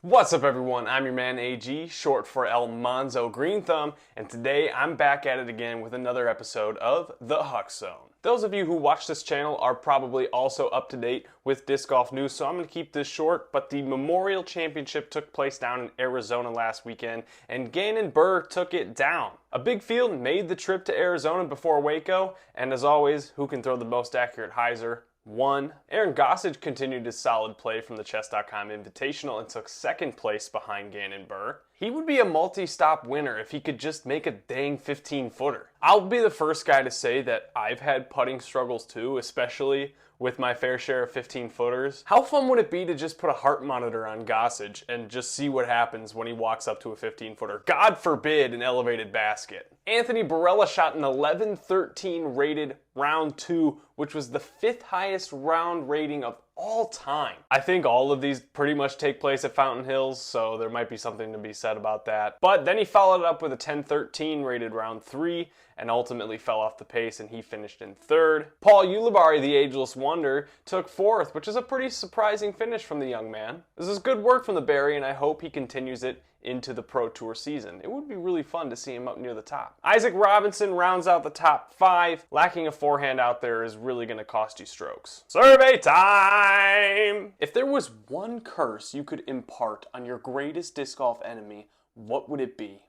What's up everyone, I'm your man AG, short for El Monzo Green Thumb, and today I'm back at it again with another episode of The Huck Zone. Those of you who watch this channel are probably also up to date with disc golf news, so I'm going to keep this short, but the Memorial Championship took place down in Arizona last weekend, and Gannon Buhr took it down. A big field made the trip to Arizona before WACO, and as always, who can throw the most accurate hyzer? Won. Aaron Gossage continued his solid play from the Chess.com Invitational and took second place behind Gannon Buhr. He would be a multi-stop winner if he could just make a dang 15-footer. I'll be the first guy to say that I've had putting struggles too, especially with my fair share of 15-footers. How fun would it be to just put a heart monitor on Gossage and just see what happens when he walks up to a 15-footer? God forbid an elevated basket. Anthony Barella shot an 11-13 rated round 2, which was the 5th highest round rating of all time. I think all of these pretty much take place at Fountain Hills, so there might be something to be said about that. But then he followed it up with a 10-13 rated round 3 and ultimately fell off the pace and he finished in 3rd. Paul Ulibarri, the ageless wonder, took 4th, which is a pretty surprising finish from the young man. This is good work from the Barry and I hope he continues it into the Pro Tour season. It would be really fun to see him up near the top. Isaac Robinson rounds out the top 5. Lacking a forehand out there is really going to cost you strokes. Survey time! If there was one curse you could impart on your greatest disc golf enemy, what would it be?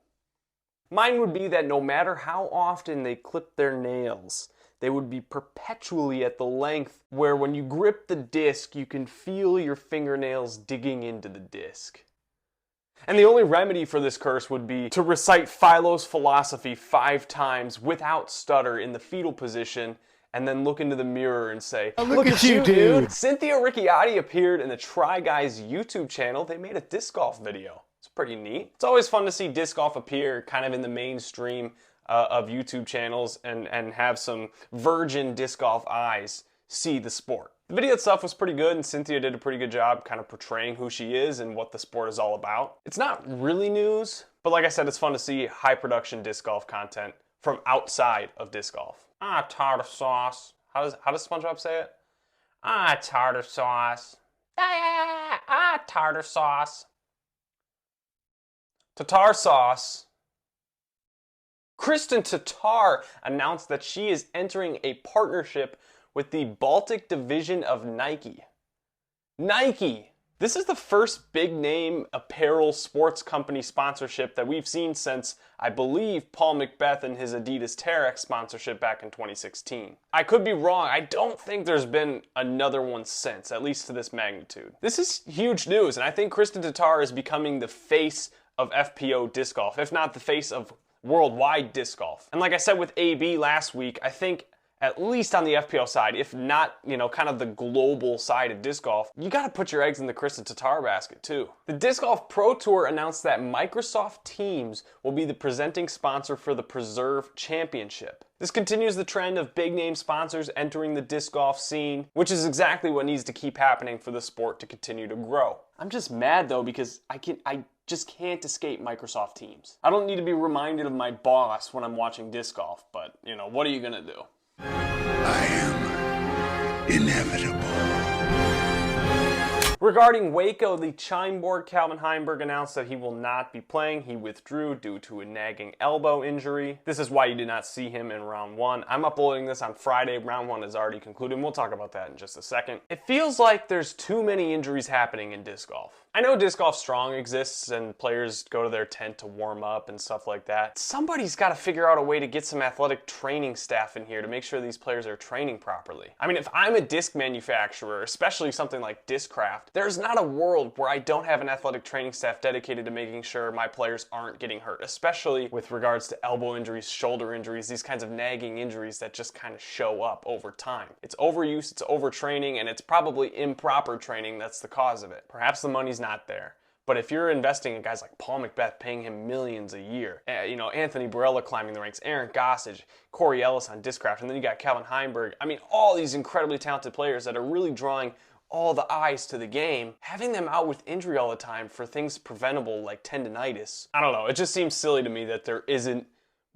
Mine would be that no matter how often they clip their nails, they would be perpetually at the length where when you grip the disc, you can feel your fingernails digging into the disc. And the only remedy for this curse would be to recite Philo's philosophy 5 times without stutter in the fetal position and then look into the mirror and say, look at you, dude! Cynthia Ricciotti appeared in the Try Guys YouTube channel. They made a disc golf video. It's pretty neat. It's always fun to see disc golf appear kind of in the mainstream of YouTube channels and have some virgin disc golf eyes see the sport. The video itself was pretty good and Cynthia did a pretty good job kind of portraying who she is and what the sport is all about. It's not really news, but like I said, it's fun to see high production disc golf content from outside of disc golf. Tartar sauce. How does SpongeBob say it? Tartar sauce. Tartar sauce. Tartar sauce. Kristin Tattar announced that she is entering a partnership with the Baltic division of Nike. Nike! This is the first big name apparel sports company sponsorship that we've seen since, I believe, Paul Macbeth and his Adidas Terex sponsorship back in 2016. I could be wrong, I don't think there's been another one since, at least to this magnitude. This is huge news, and I think Kristin Tattar is becoming the face of FPO disc golf, if not the face of worldwide disc golf. And like I said with AB last week, I think at least on the FPO side, if not, kind of the global side of disc golf, you gotta put your eggs in the Kristin Tattar basket too. The Disc Golf Pro Tour announced that Microsoft Teams will be the presenting sponsor for the Preserve Championship. This continues the trend of big name sponsors entering the disc golf scene, which is exactly what needs to keep happening for the sport to continue to grow. I'm just mad though because I just can't escape Microsoft Teams. I don't need to be reminded of my boss when I'm watching disc golf, but what are you gonna do? I am inevitable. Regarding WACO, the chime board Calvin Heimburg announced that he will not be playing. He withdrew due to a nagging elbow injury. This is why you did not see him in round 1. I'm uploading this on Friday. Round 1 is already concluded, and we'll talk about that in just a second. It feels like there's too many injuries happening in disc golf. I know Disc Golf Strong exists and players go to their tent to warm up and stuff like that. Somebody's got to figure out a way to get some athletic training staff in here to make sure these players are training properly. I mean, if I'm a disc manufacturer, especially something like Discraft, there's not a world where I don't have an athletic training staff dedicated to making sure my players aren't getting hurt, especially with regards to elbow injuries, shoulder injuries, these kinds of nagging injuries that just kind of show up over time. It's overuse, it's overtraining, and it's probably improper training that's the cause of it. Perhaps the money's not there. But if you're investing in guys like Paul Macbeth, paying him millions a year, Anthony Barella climbing the ranks, Aaron Gossage, Corey Ellis on Discraft, and then you got Calvin Heimburg. I mean, all these incredibly talented players that are really drawing all the eyes to the game, having them out with injury all the time for things preventable like tendinitis. I don't know, it just seems silly to me that there isn't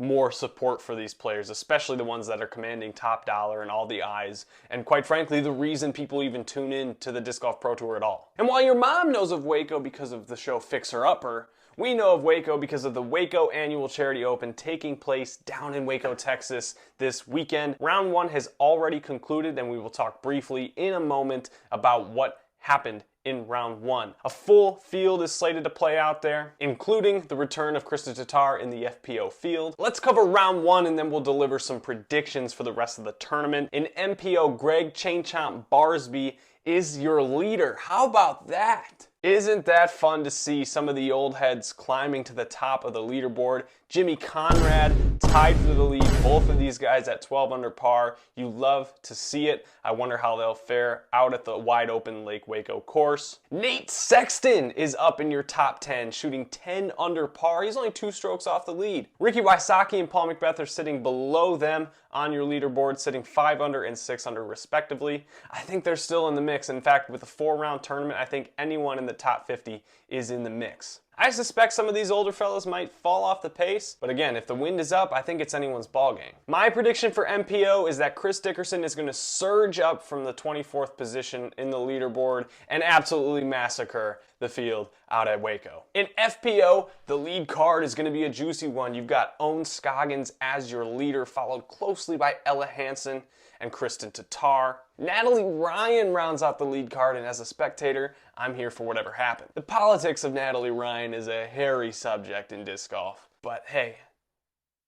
more support for these players, especially the ones that are commanding top dollar and all the eyes, and quite frankly, the reason people even tune in to the Disc Golf Pro Tour at all. And while your mom knows of WACO because of the show Fixer Upper, we know of WACO because of the WACO Annual Charity Open taking place down in Waco, Texas this weekend. Round 1 has already concluded, and we will talk briefly in a moment about what happened in round 1. A full field is slated to play out there, including the return of Kristin Tattar in the FPO field. Let's cover round 1 and then we'll deliver some predictions for the rest of the tournament. In MPO, Greg Chain Chomp Barsby is your leader. How about that? Isn't that fun to see some of the old heads climbing to the top of the leaderboard? Jimmy Conrad tied for the lead, both of these guys at 12 under par. You love to see it. I wonder how they'll fare out at the wide open Lake Waco course. Nate Sexton is up in your top 10, shooting 10 under par. He's only 2 strokes off the lead. Ricky Wysocki and Paul Macbeth are sitting below them on your leaderboard, sitting 5 under and 6 under respectively. I think they're still in the mix. In fact, with a 4-round tournament, I think anyone in the top 50 is in the mix. I suspect some of these older fellas might fall off the pace, but again, if the wind is up, I think it's anyone's ballgame. My prediction for MPO is that Chris Dickerson is going to surge up from the 24th position in the leaderboard and absolutely massacre the field out at Waco. In FPO, the lead card is going to be a juicy one. You've got Owen Scoggins as your leader, followed closely by Ella Hansen and Kristin Tattar. Natalie Ryan rounds out the lead card, and as a spectator, I'm here for whatever happens. The politics of Natalie Ryan is a hairy subject in disc golf, but hey,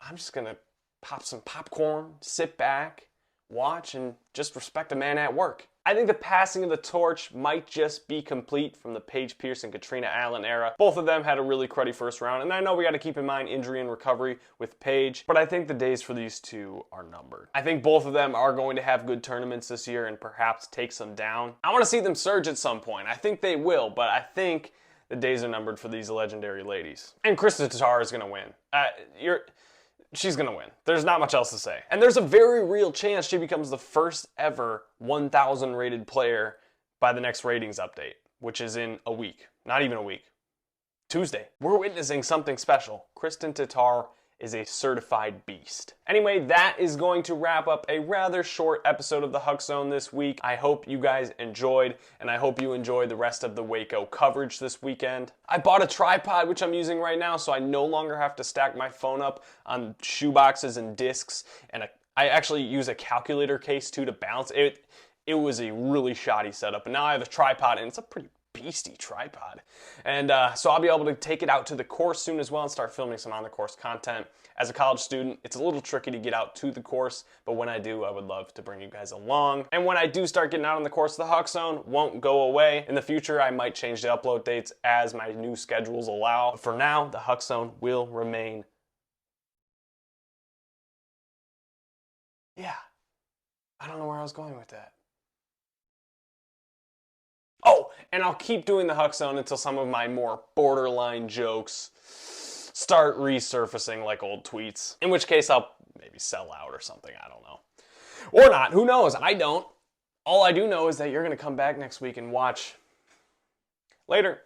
I'm just gonna pop some popcorn, sit back, watch, and just respect a man at work. I think the passing of the torch might just be complete from the Paige Pierce and Katrina Allen era. Both of them had a really cruddy first round, and I know we got to keep in mind injury and recovery with Paige, but I think the days for these two are numbered. I think both of them are going to have good tournaments this year and perhaps take some down. I want to see them surge at some point. I think they will, but I think the days are numbered for these legendary ladies. And Kristin Tattar is going to win. She's going to win. There's not much else to say. And there's a very real chance she becomes the first ever 1,000 rated player by the next ratings update, which is in a week. Not even a week. Tuesday. We're witnessing something special. Kristin Tattar is a certified beast. Anyway, that is going to wrap up a rather short episode of the Huck Zone this week. I hope you guys enjoyed, and I hope you enjoy the rest of the Waco coverage this weekend. I bought a tripod, which I'm using right now, so I no longer have to stack my phone up on shoeboxes and discs, and I actually use a calculator case too to balance it. It was a really shoddy setup, and now I have a tripod, and it's a pretty beastie tripod. And so I'll be able to take it out to the course soon as well and start filming some on-the-course content. As a college student, it's a little tricky to get out to the course, but when I do, I would love to bring you guys along. And when I do start getting out on the course, the Huck Zone won't go away. In the future, I might change the upload dates as my new schedules allow. But for now, the Huck Zone will remain. Yeah, I don't know where I was going with that. Oh, and I'll keep doing the Huck Zone until some of my more borderline jokes start resurfacing like old tweets. In which case I'll maybe sell out or something, I don't know. Or not, who knows? I don't. All I do know is that you're going to come back next week and watch. Later.